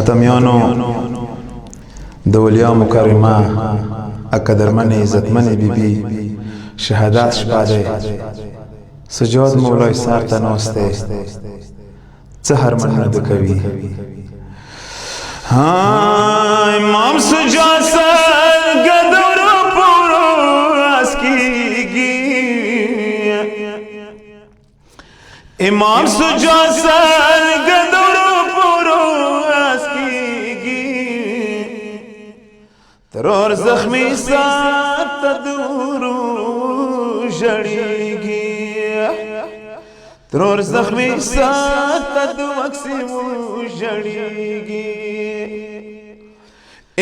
تمیانو د ولیا مکرمه اقدرمن عزتمن بیبي شهادت شپه دی سجاد مولای سر ته ناست دی څه هرمنونه د کوي امام سجاد سر گدورو پورو اسکیگی امام سجاد سر گدورو پورو اسکیگی ترور زخمی سات تدورو جڑیگی ترور زخمی سات تدوکسیمو جڑیگی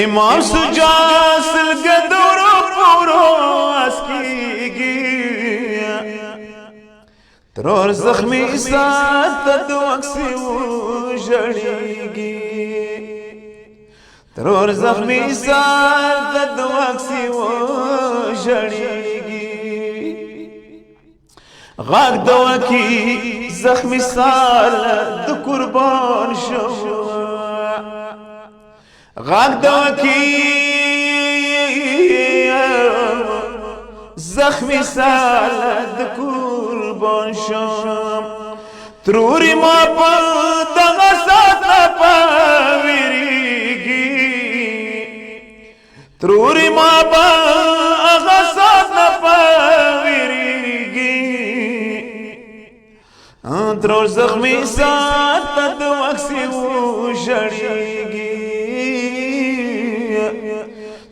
امام سجاد سلگدورو پورو اسکیگی ترور زخمی سات تدوکسیمو جڑیگی ترور زخمی سات تدوکسیمو جڑیگی غاق دوکی زخمی سال د قربان شو غاق دوکی زخمی سال د قربان شو تروری ما پا دغا سات پا ویریگی تروری ما پا اغا سات پا ترور زخمی سات تد وکسی و جڑیگی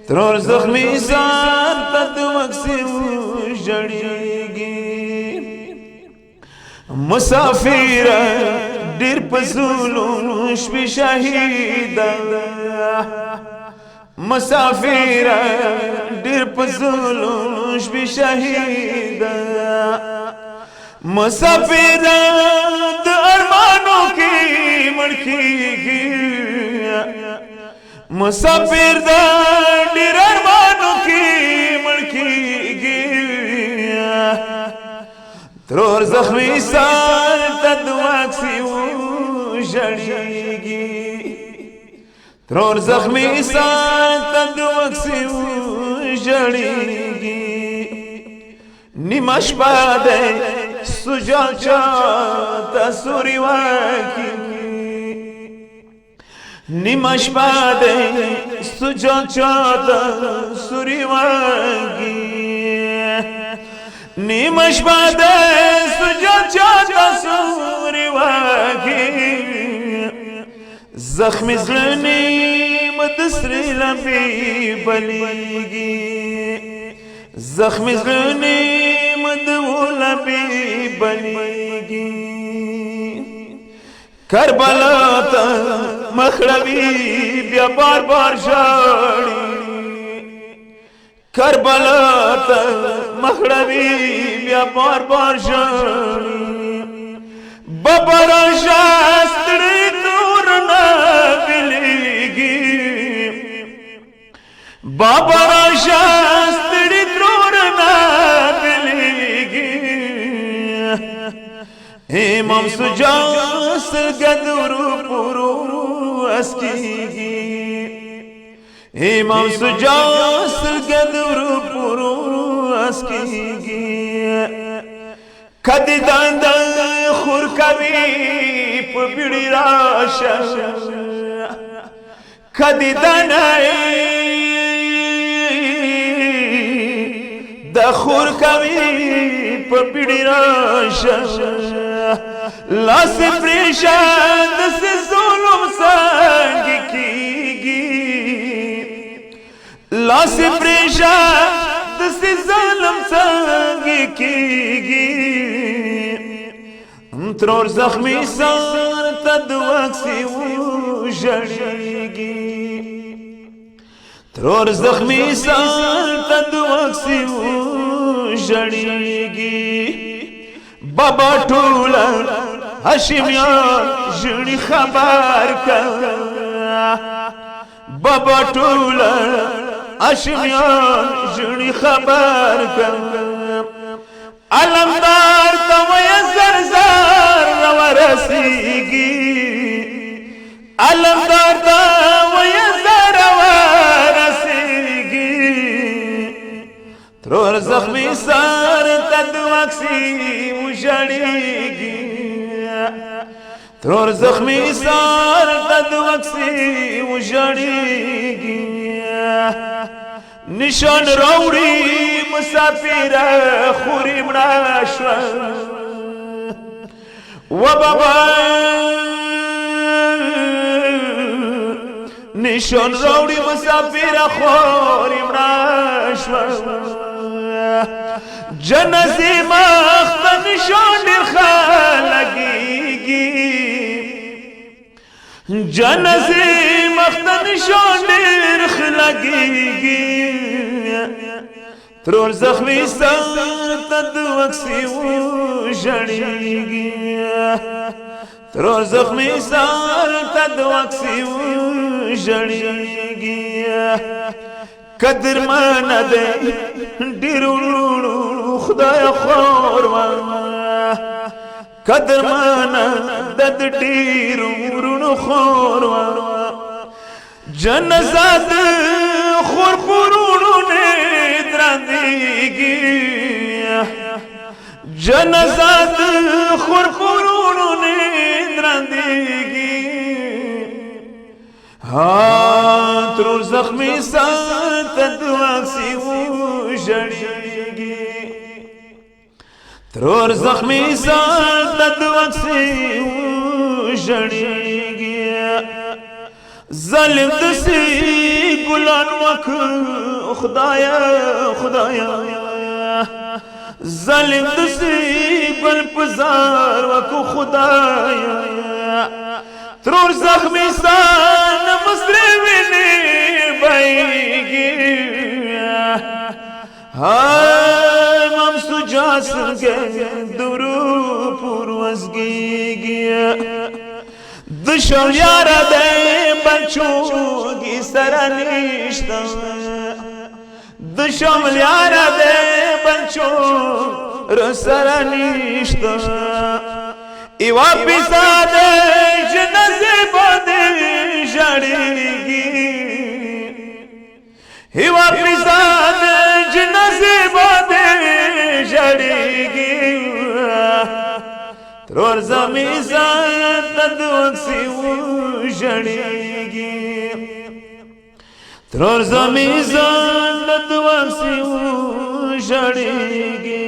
ترور زخمی سات تد وکسی و جڑیگی مسافر دیر پزولون شبی شهید مسافر دیر پزولون شبی شهید مسافر د ارمانو کی مړکیږي مسافر د ډیر ارمانو کی مړکیږي ترور زخمی سال تد واکسی و جړیږي ترور زخمی سال تد واکسی و جړیږي نیمش باده سجاد چاہتا سوری واکی نیمش باده سجاد چاہتا سوری واکی نیمش باده سجاد چاہتا سوری واکی زخمی زلنی مدسری لبی بلیگی زخمی زلنی مدولا بی بلیگی کربلا تا مخړوي بیا بار بار جاړي کربلا تا مخړوي بیا بار بار جاړي بابر شاستړي تور نه بلیگی بابر شاستړي تور نه امام سجاد سرگدورو پورو اسکیگی امام سجاد سرگدورو پورو اسکیگی کدی دند خور کوي په بیړی راشه کدی دنای د خور کوي په بیړی راشه لاس پریشان دس ظلم سنگ کیگی لاس پریشان دس ظلم سنگ کیگی ترور زخمی سار تد وکسی و جڑیگی ترور زخمی سار تد وکسی و جڑیگی بابا ټوله هاشمیان ژړي خبر کړه بابا ټوله هاشمیان ژړي خبر کړه علمدار ته وایه زر زر ورسیږي علمدار ته زخمی سر تد وکسی وشڑیگی ترور زخمی سر تد وکسی وشڑیگی نشان روڑی مسافر خوری مناشوا و بابا نشان روڑی مسافر خوری مناشوا جنازی مخت نشان دیر خلگیگی جنازی مخت نشان دیر خلگیگی ترور زخمی سر تد وکسی وشڑیگی ترور زخمی سر تد وکسی وشڑیگی قدر مانا دے ڈیرو خدای خوروا قدر مانا دد ڈیرو خوروا جنازات خور خورونو نے درندگی جنازات خور خورونو نے درندگی ہاں ترور زخمی سر تد وکسی وشڑیگی ترور زخمی سر تد وکسی وشڑیگی ظالم دسی گلان وک خدایا خدایا ظالم دسی گل پزار وک خدایا ترور زخمی سان مسلمینی بایگی های مام سجاسر گے درو پروزگی دشم یارا دے بچوں کی سرانیشتا دشم یارا دے بچوں رسرانیشتا ایوا پیسا دے جنازے بادے جڑیگی ایوا پیسا دے جنازے بادے جڑیگی ترور زخمی سر تد وکسی وشڑیگی ترور زخمی سر تد وکسی وشڑیگی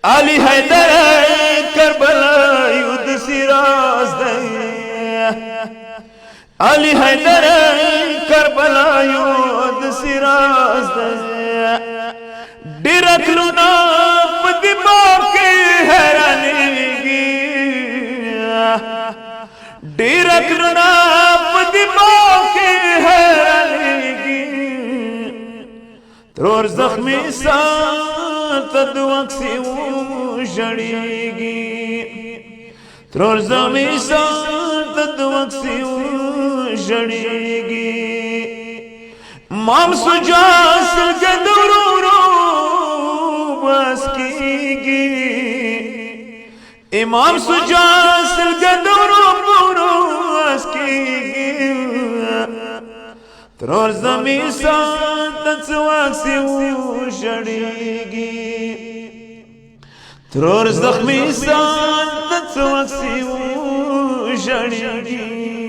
علی حیدر کربلا یود سراز دے علی حیدر کربلا یود سراز دے ڈرک لونا پتی باپ کے حیرانیگی ڈرک لونا پتی باپ کے حیرانیگی ترور زخمی سر تد وکسی وشڑیگی ترور زخمی سر تد وکسی وشڑیگی مام سجاسر کے درورو بس کیگی امام سجاسر کے درورو بس کیگی ترور زخمی سر تد وکسی وشڑیگی ترور زخمی سر تد وکسی وشڑیگی